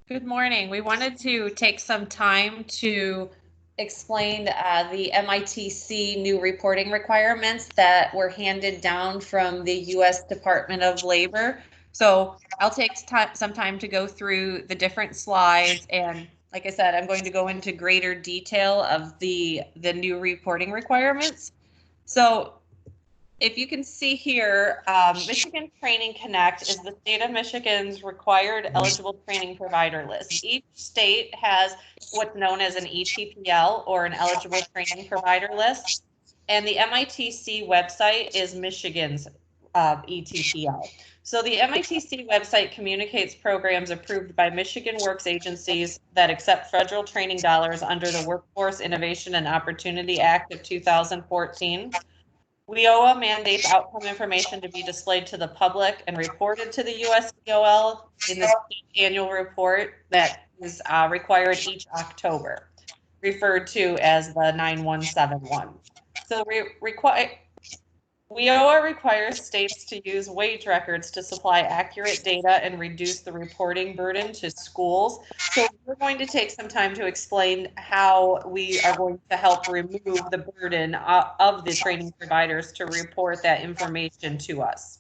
Good morning. We wanted to take some time to explain the MITC new reporting requirements that were handed down from the U.S. Department of Labor. So I'll take some time to go through the different slides, and like I said, I'm going to go into greater detail of the new reporting requirements. So if you can see here, Michigan Training Connect is the state of Michigan's required eligible training provider list. Each state has what's known as an ETPL, or an eligible training provider list. And the MITC website is Michigan's ETPL. So the MITC website communicates programs approved by Michigan Works agencies that accept federal training dollars under the Workforce Innovation and Opportunity Act of 2014. WIOA mandates outcome information to be displayed to the public and reported to the USDOL in the annual report that is required each October, referred to as the 9171. So WIOA requires states to use wage records to supply accurate data and reduce the reporting burden to schools. So we're going to take some time to explain how we are going to help remove the burden of the training providers to report that information to us.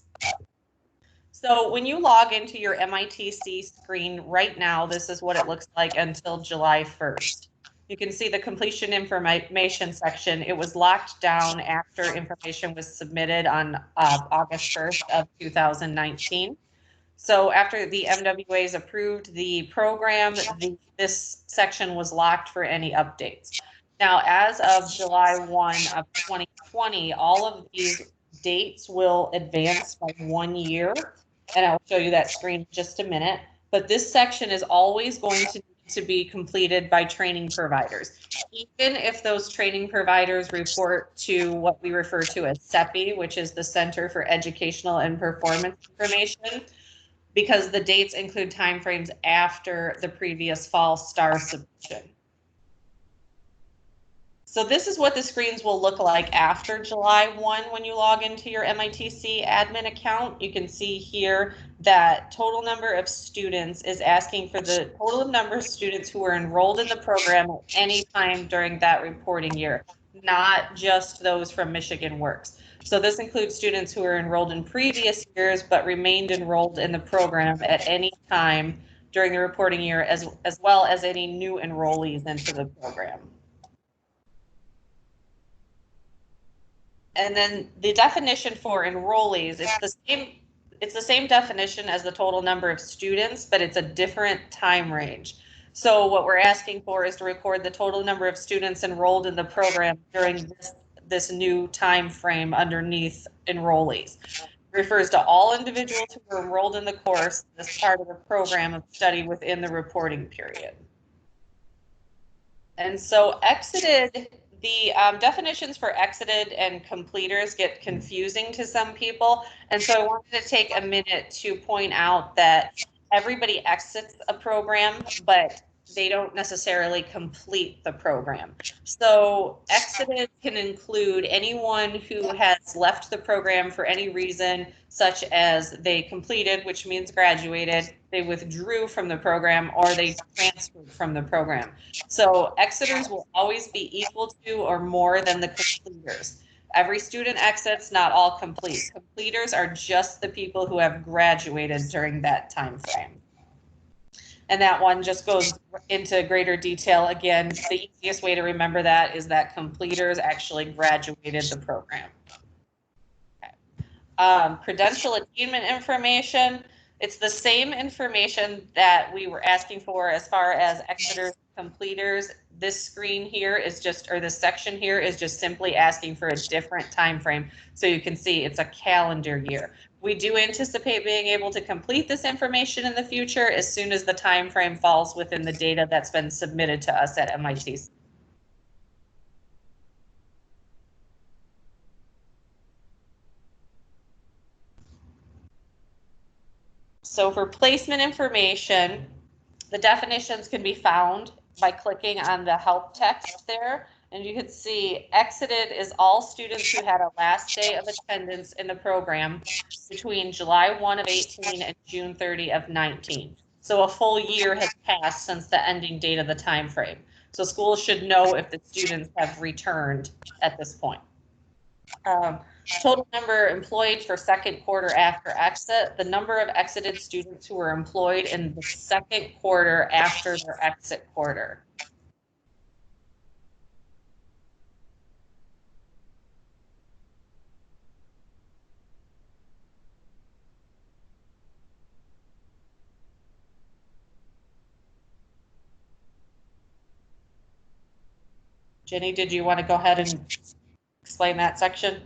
So when you log into your MITC screen right now, this is what it looks like until July 1st. You can see the completion information section. It was locked down after information was submitted on August 1st of 2019. So after the MWAs approved the program, this section was locked for any updates. Now, as of July 1 of 2020, all of these dates will advance by 1 year. And I'll show you that screen in just a minute. But this section is always going to need to be completed by training providers. Even if those training providers report to what we refer to as CEPI, which is the Center for Educational and Performance Information, because the dates include timeframes after the previous fall STAR submission. So this is what the screens will look like after July 1 when you log into your MITC admin account. You can see here that total number of students is asking for the total number of students who were enrolled in the program at any time during that reporting year, not just those from Michigan Works. So this includes students who were enrolled in previous years but remained enrolled in the program at any time during the reporting year, as well as any new enrollees into the program. And then the definition for enrollees, it's the same definition as the total number of students, but it's a different time range. So what we're asking for is to record the total number of students enrolled in the program during this new time frame underneath enrollees. It refers to all individuals who were enrolled in the course as part of a program of study within the reporting period. And so the definitions for exited and completers get confusing to some people. And so I wanted to take a minute to point out that everybody exits a program, but they don't necessarily complete the program. So exited can include anyone who has left the program for any reason, such as they completed, which means graduated, they withdrew from the program, or they transferred from the program. So exiters will always be equal to or more than the completers. Every student exits, not all complete. Completers are just the people who have graduated during that time frame. And that one just goes into greater detail. Again, the easiest way to remember that is that completers actually graduated the program. Okay. Credential attainment information. It's the same information that we were asking for as far as exiters, completers. This screen here is just, or this section here is just simply asking for a different time frame. So you can see it's a calendar year. We do anticipate being able to complete this information in the future as soon as the time frame falls within the data that's been submitted to us at MITC. So for placement information, the definitions can be found by clicking on the help text there. And you can see exited is all students who had a last day of attendance in the program between July 1 of 18 and June 30 of 19. So a full year has passed since the ending date of the time frame. So schools should know if the students have returned at this point. Total number employed for second quarter after exit, the number of exited students who were employed in the second quarter after their exit quarter. Jenny, did you want to go ahead and explain that section?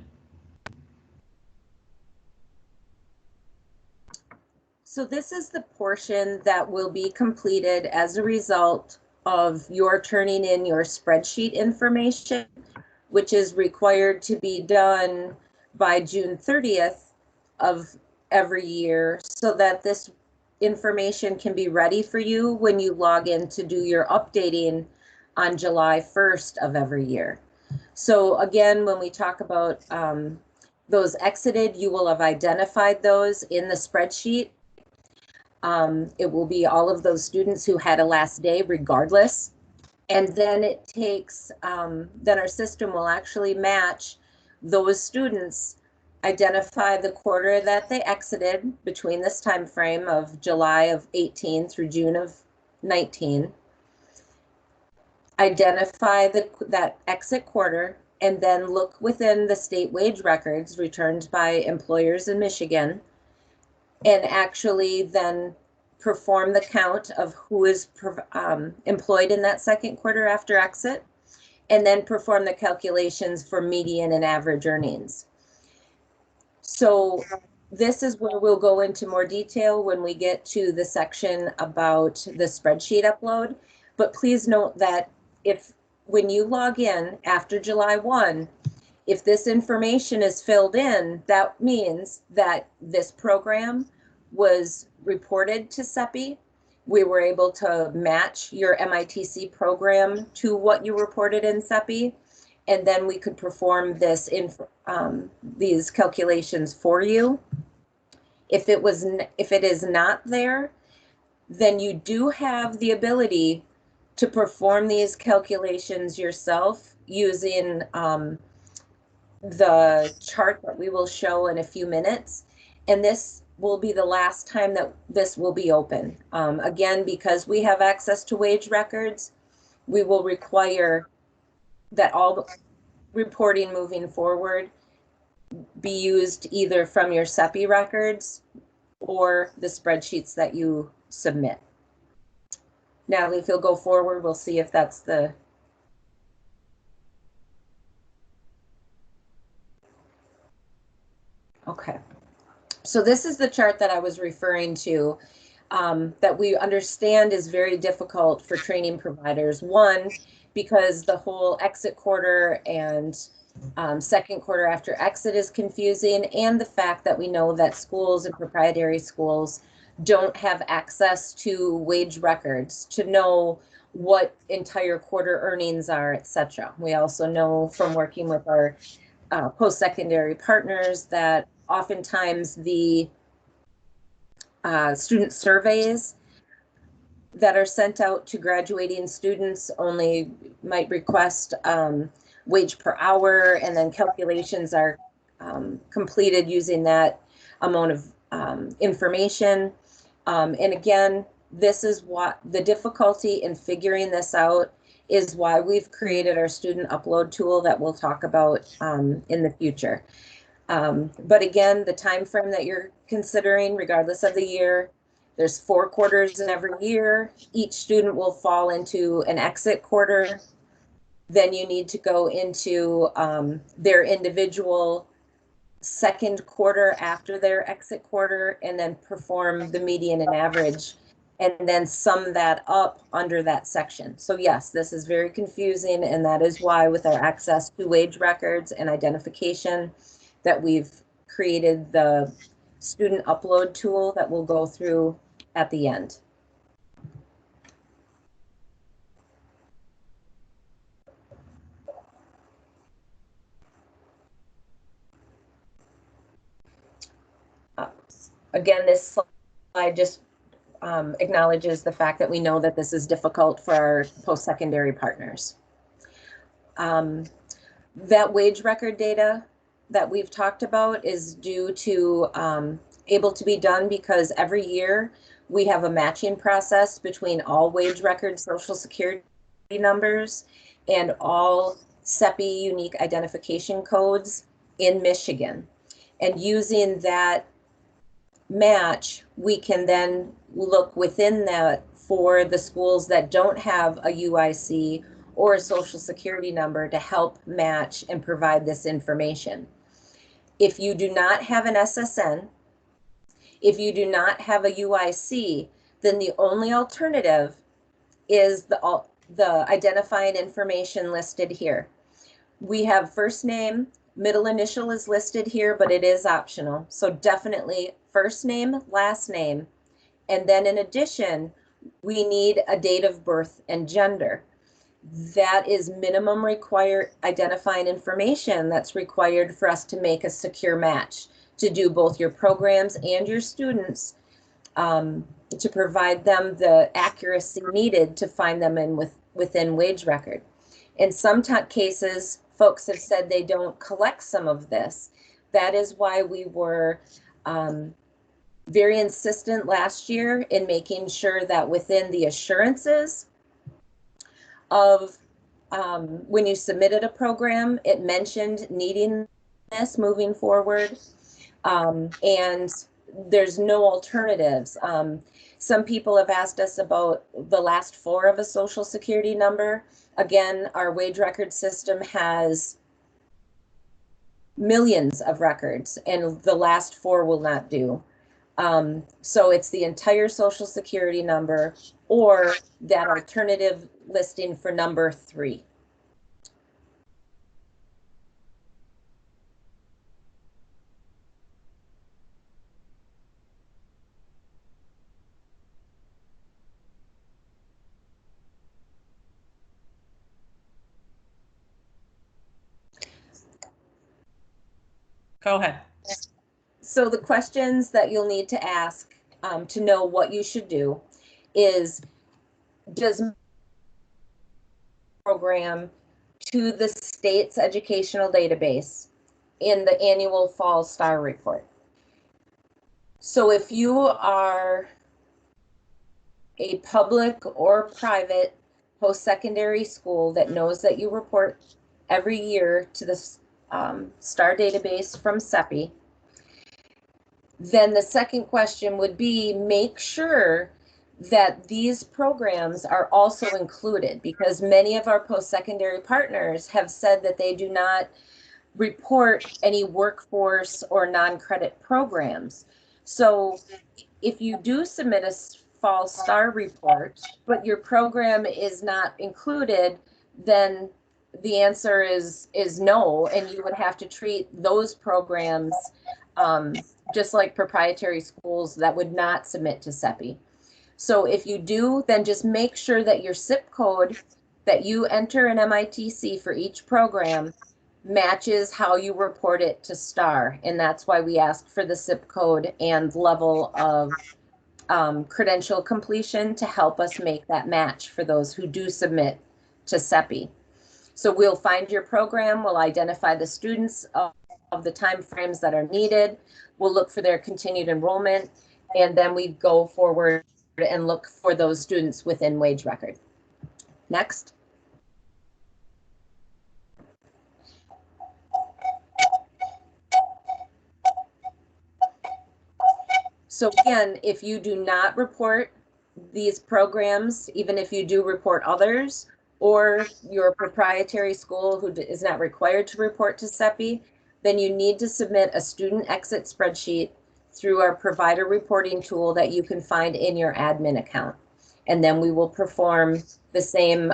So this is the portion that will be completed as a result of your turning in your spreadsheet information, which is required to be done by June 30th of every year, so that this information can be ready for you when you log in to do your updating on July 1st of every year. So again, when we talk about those exited, you will have identified those in the spreadsheet. It will be all of those students who had a last day regardless. And then it takes, then our system will actually match those students, identify the quarter that they exited between this time frame of July of 18 through June of 19, identify that exit quarter, and then look within the state wage records returned by employers in Michigan, and actually then perform the count of who is employed in that second quarter after exit, and then perform the calculations for median and average earnings. So this is where we'll go into more detail when we get to the section about the spreadsheet upload. But please note that when you log in after July 1, if this information is filled in, that means that this program was reported to CEPI. We were able to match your MITC program to what you reported in CEPI, and then we could perform these calculations for you. If it is not there, then you do have the ability to perform these calculations yourself using the chart that we will show in a few minutes. And this will be the last time that this will be open. Again, because we have access to wage records, we will require that all reporting moving forward be used either from your CEPI records or the spreadsheets that you submit. Natalie, if you'll go forward, we'll see if that's the... Okay. So this is the chart that I was referring to, that we understand is very difficult for training providers. One, because the whole exit quarter and second quarter after exit is confusing, and the fact that we know that schools and proprietary schools don't have access to wage records to know what entire quarter earnings are, etc. We also know from working with our post-secondary partners that oftentimes the student surveys that are sent out to graduating students only might request wage per hour, and then calculations are completed using that amount of information. And again, this is what the difficulty in figuring this out is, why we've created our student upload tool that we'll talk about in the future. But again, the time frame that you're considering, regardless of the year, there's 4 quarters in every year. Each student will fall into an exit quarter. Then you need to go into their individual second quarter after their exit quarter, and then perform the median and average, and then sum that up under that section. So yes, this is very confusing, and that is why, with our access to wage records and identification, that we've created the student upload tool that we'll go through at the end. Again, this slide just acknowledges the fact that we know that this is difficult for our post-secondary partners. That wage record data that we've talked about is due to able to be done because every year we have a matching process between all wage record Social Security numbers and all CEPI unique identification codes in Michigan. And using that match, we can then look within that for the schools that don't have a UIC or a Social Security number to help match and provide this information. If you do not have an SSN, if you do not have a UIC, then the only alternative is the identifying information listed here. We have first name, middle initial is listed here, but it is optional. So definitely first name, last name. And then in addition, we need a date of birth and gender. That is minimum required identifying information that's required for us to make a secure match, to do both your programs and your students, to provide them the accuracy needed to find them within wage record. In some cases, folks have said they don't collect some of this. That is why we were very insistent last year in making sure that within the assurances of when you submitted a program, it mentioned needing this moving forward, and there's no alternatives. Some people have asked us about the last four of a Social Security number. Again, our wage record system has millions of records, and the last four will not do. So it's the entire Social Security number or that alternative listing for number 3. Go ahead. So the questions that you'll need to ask to know what you should do is, does program to the state's educational database in the annual fall STAR report? So if you are a public or private post-secondary school that knows that you report every year to the STAR database from CEPI, then the second question would be, make sure that these programs are also included, because many of our post-secondary partners have said that they do not report any workforce or non-credit programs. So if you do submit a fall STAR report, but your program is not included, then the answer is no, and you would have to treat those programs just like proprietary schools that would not submit to CEPI. So if you do, then just make sure that your zip code that you enter in MITC for each program matches how you report it to STAR. And that's why we ask for the zip code and level of credential completion to help us make that match for those who do submit to CEPI. So we'll find your program, we'll identify the students of the timeframes that are needed, we'll look for their continued enrollment, and then we go forward and look for those students within wage record. Next. So again, if you do not report these programs, even if you do report others, or you're a proprietary school who is not required to report to CEPI, then you need to submit a student exit spreadsheet through our provider reporting tool that you can find in your admin account. And then we will perform the same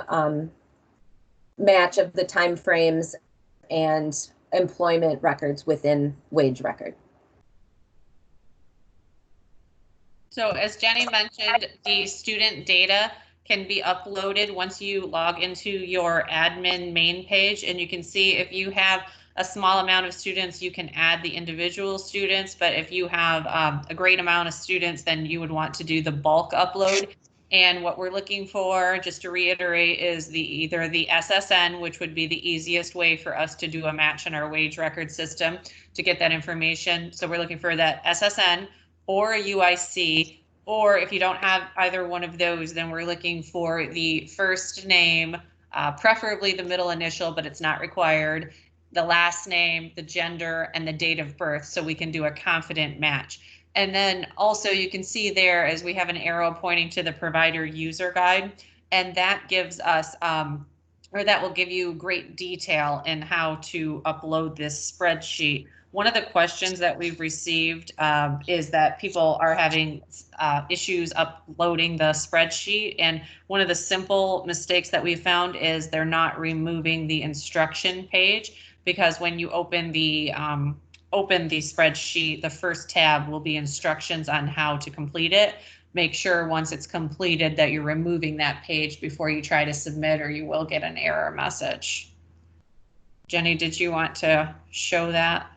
match of the timeframes and employment records within wage record. So as Jenny mentioned, the student data can be uploaded once you log into your admin main page, and you can see if you have a small amount of students, you can add the individual students, but if you have a great amount of students, then you would want to do the bulk upload. And what we're looking for, just to reiterate, is either the SSN, which would be the easiest way for us to do a match in our wage record system to get that information. So we're looking for that SSN or a UIC, or if you don't have either one of those, then we're looking for the first name, preferably the middle initial, but it's not required, the last name, the gender, and the date of birth, so we can do a confident match. And then also you can see there, as we have an arrow pointing to the provider user guide, and that gives us, or that will give you great detail in how to upload this spreadsheet. One of the questions that we've received is that people are having issues uploading the spreadsheet. And one of the simple mistakes that we found is they're not removing the instruction page, because when you open the spreadsheet, the first tab will be instructions on how to complete it. Make sure once it's completed that you're removing that page before you try to submit, or you will get an error message. Jenny, did you want to show that?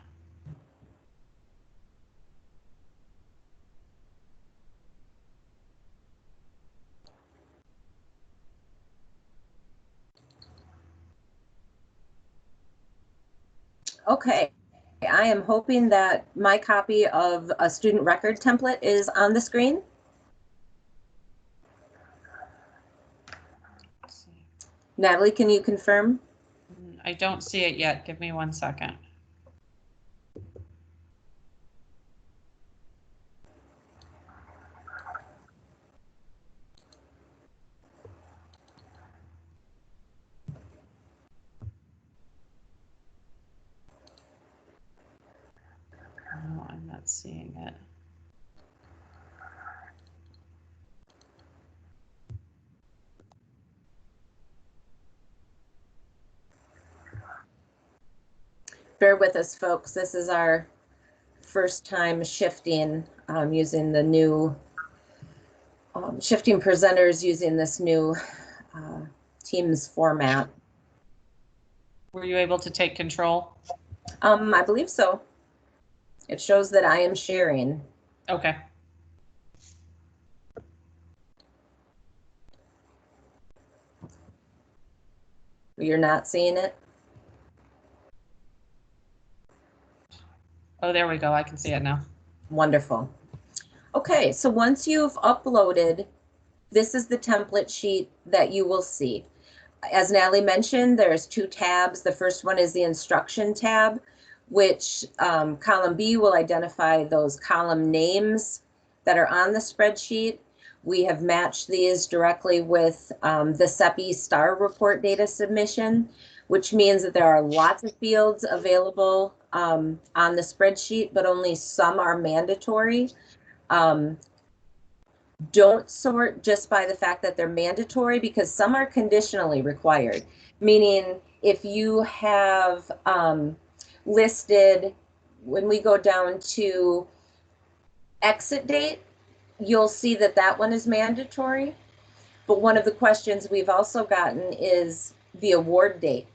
Okay, I am hoping that my copy of a student record template is on the screen. Natalie, can you confirm? I don't see it yet. Give me 1 second. No, I'm not seeing it. Bear with us, folks. This is our first time shifting using the new shifting presenters using this new Teams format. Were you able to take control? I believe so. It shows that I am sharing. Okay. You're not seeing it? Oh, there we go. I can see it now. Wonderful. Okay, so once you've uploaded, this is the template sheet that you will see. As Natalie mentioned, there's 2 tabs. The first one is the instruction tab, which column B will identify those column names that are on the spreadsheet. We have matched these directly with the CEPI STAR report data submission, which means that there are lots of fields available on the spreadsheet, but only some are mandatory. Don't sort just by the fact that they're mandatory, because some are conditionally required, meaning if you have listed, when we go down to exit date, you'll see that that one is mandatory. But one of the questions we've also gotten is the award date.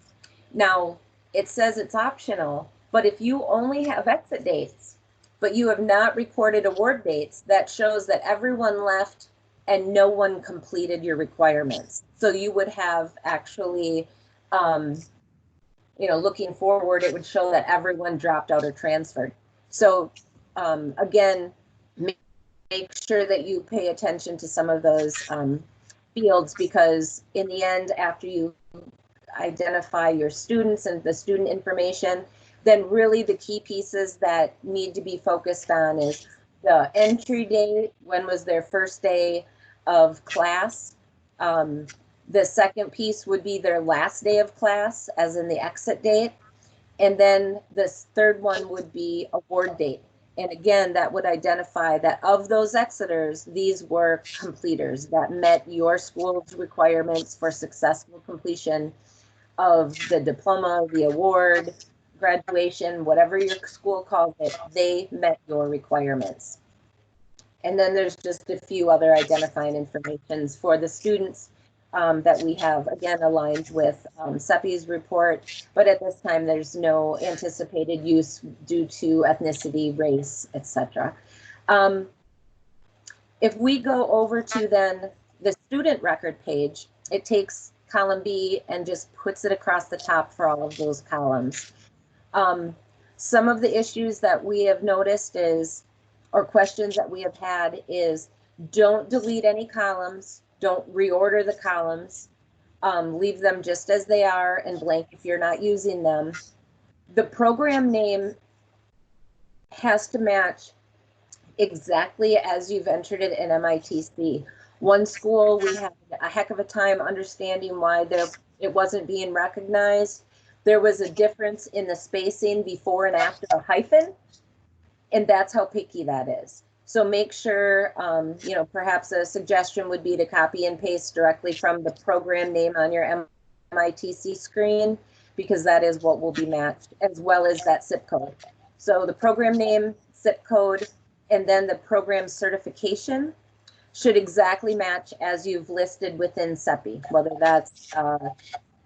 Now, it says it's optional, but if you only have exit dates, but you have not recorded award dates, that shows that everyone left and no one completed your requirements. So you would have actually, looking forward, it would show that everyone dropped out or transferred. So again, make sure that you pay attention to some of those fields, because in the end, after you identify your students and the student information, then really the key pieces that need to be focused on is the entry date, when was their first day of class. The second piece would be their last day of class, as in the exit date. And then the third one would be award date. And again, that would identify that of those exiters, these were completers that met your school's requirements for successful completion of the diploma, the award, graduation, whatever your school calls it, they met your requirements. And then there's just a few other identifying informations for the students that we have, again, aligned with CEPI's report, but at this time, there's no anticipated use due to ethnicity, race, etc. If we go over to then the student record page, it takes column B and just puts it across the top for all of those columns. Some of the issues that we have noticed is, or questions that we have had is, don't delete any columns, don't reorder the columns, leave them just as they are and blank if you're not using them. The program name has to match exactly as you've entered it in MITC. One school, we had a heck of a time understanding why it wasn't being recognized. There was a difference in the spacing before and after a hyphen, and that's how picky that is. So make sure, you know, perhaps a suggestion would be to copy and paste directly from the program name on your MITC screen, because that is what will be matched, as well as that zip code. So the program name, zip code, and then the program certification should exactly match as you've listed within CEPI, whether that's,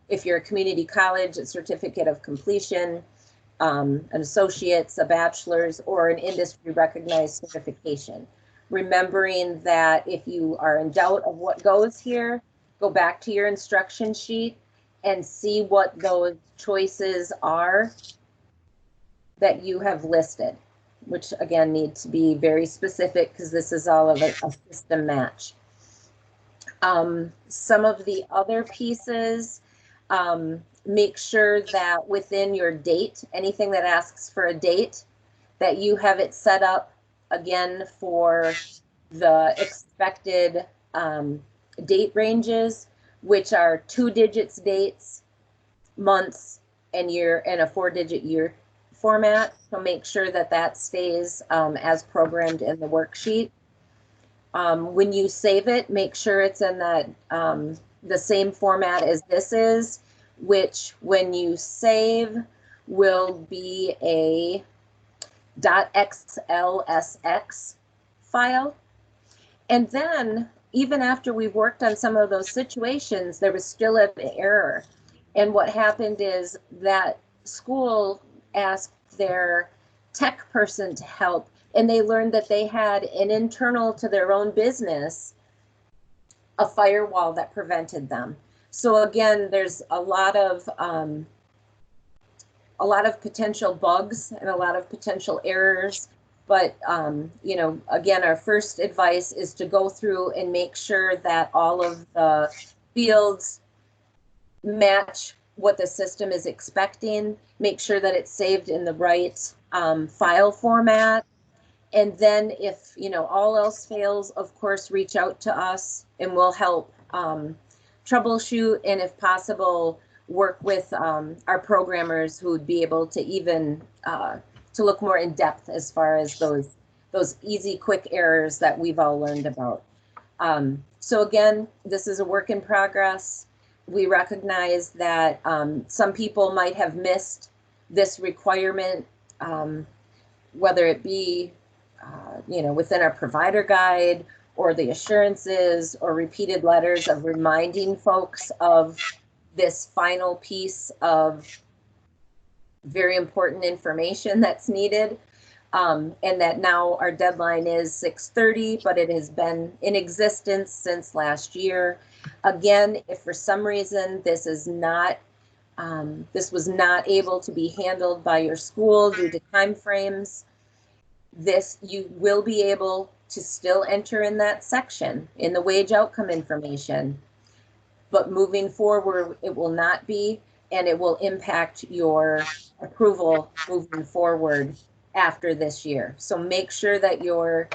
if you're a community college, a certificate of completion, an associate's, a bachelor's, or an industry recognized certification. Remembering that if you are in doubt of what goes here, go back to your instruction sheet and see what those choices are that you have listed, which again need to be very specific because this is all of a system match. Some of the other pieces, make sure that within your date, anything that asks for a date, that you have it set up again for the expected date ranges, which are 2 digits dates, months, and year, and a 4-digit year format. So make sure that that stays as programmed in the worksheet. When you save it, make sure it's in that the same format as this is, which when you save will be a .xlsx file. And then even after we've worked on some of those situations, there was still an error. And what happened is that school asked their tech person to help, and they learned that they had an internal to their own business, a firewall that prevented them. So again, there's a lot of potential bugs and a lot of potential errors. But you know, again, our first advice is to go through and make sure that all of the fields match what the system is expecting. Make sure that it's saved in the right file format. And then if, you know, all else fails, of course, reach out to us and we'll help troubleshoot, and if possible, work with our programmers who would be able to even to look more in depth as far as those easy, quick errors that we've all learned about. So again, this is a work in progress. We recognize that some people might have missed this requirement, whether it be you know, within our provider guide or the assurances or repeated letters of reminding folks of this final piece of very important information that's needed. And that now our deadline is 6:30, but it has been in existence since last year. Again, if for some reason this is not, this was not able to be handled by your school due to timeframes, this, you will be able to still enter in that section in the wage outcome information, but moving forward, it will not be, and it will impact your approval moving forward after this year. So make sure that you're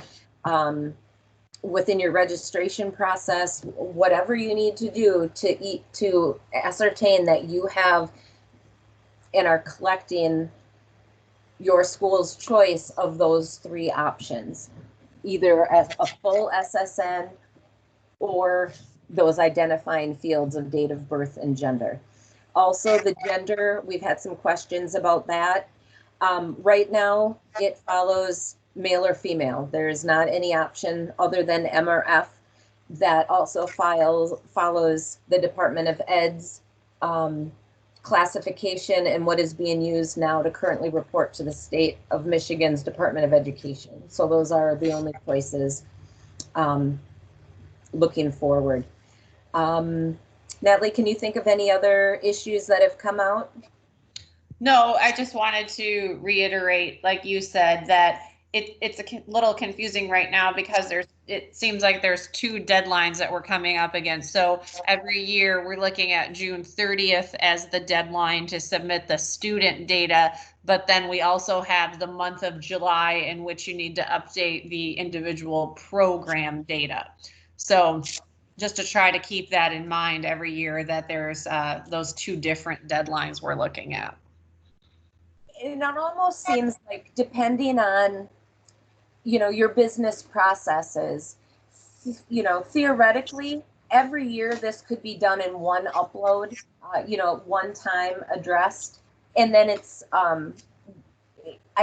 within your registration process, whatever you need to do to ascertain that you have and are collecting your school's choice of those 3 options, either a full SSN or those identifying fields of date of birth and gender. Also, the gender, we've had some questions about that. Right now, it follows male or female. There is not any option other than M or F. that also follows the Department of Ed's classification and what is being used now to currently report to the state of Michigan's Department of Education. So those are the only places looking forward. Natalie, can you think of any other issues that have come out? No, I just wanted to reiterate, like you said, that it's a little confusing right now because it seems like there's two deadlines that we're coming up against. So every year we're looking at June 30th as the deadline to submit the student data, but then we also have the month of July in which you need to update the individual program data. So just to try to keep that in mind every year, that there's those two different deadlines we're looking at. It almost seems like, depending on, your business processes, theoretically, every year this could be done in one upload, one time addressed. And then it's, I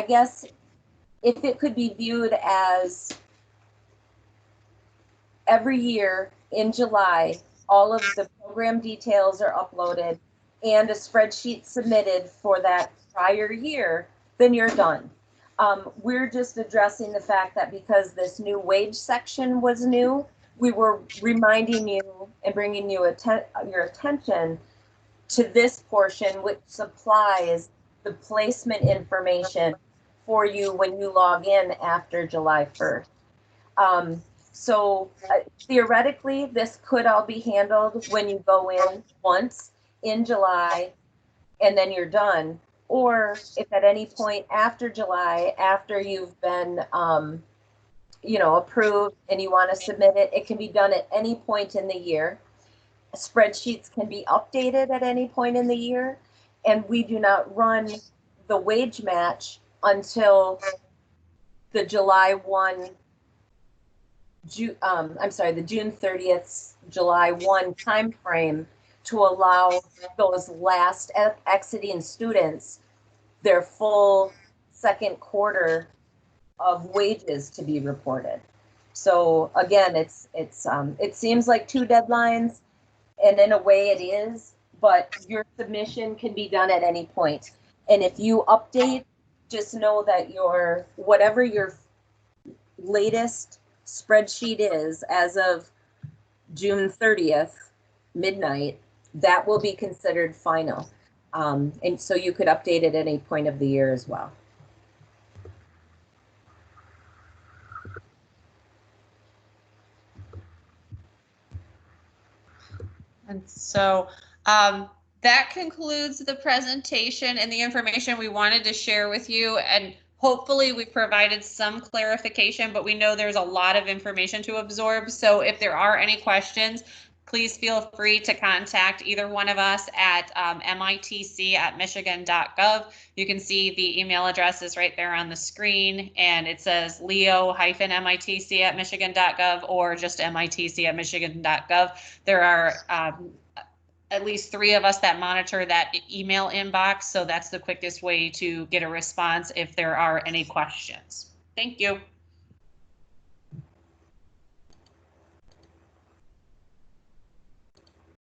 guess, if it could be viewed as every year in July, all of the program details are uploaded and a spreadsheet submitted for that prior year, then you're done. We're just addressing the fact that because this new wage section was new, we were reminding you and bringing you your attention to this portion, which supplies the placement information for you when you log in after July 1st. So theoretically, this could all be handled when you go in once in July and then you're done. Or if at any point after July, after you've been, approved and you want to submit it, it can be done at any point in the year. Spreadsheets can be updated at any point in the year. And we do not run the wage match until the July 1 the June 30th, July 1 timeframe to allow those last exiting students their full second quarter of wages to be reported. So again, it seems like two deadlines, and in a way it is, but your submission can be done at any point. And if you update, just know that whatever your latest spreadsheet is as of June 30th, midnight, that will be considered final. And so you could update it at any point of the year as well. And so that concludes the presentation and the information we wanted to share with you. And hopefully we provided some clarification, but we know there's a lot of information to absorb. So if there are any questions, please feel free to contact either one of us at mitc@michigan.gov. You can see the email address is right there on the screen, and it says leo-mitc@michigan.gov or just mitc@michigan.gov. There are at least 3 of us that monitor that email inbox, so that's the quickest way to get a response if there are any questions. Thank you.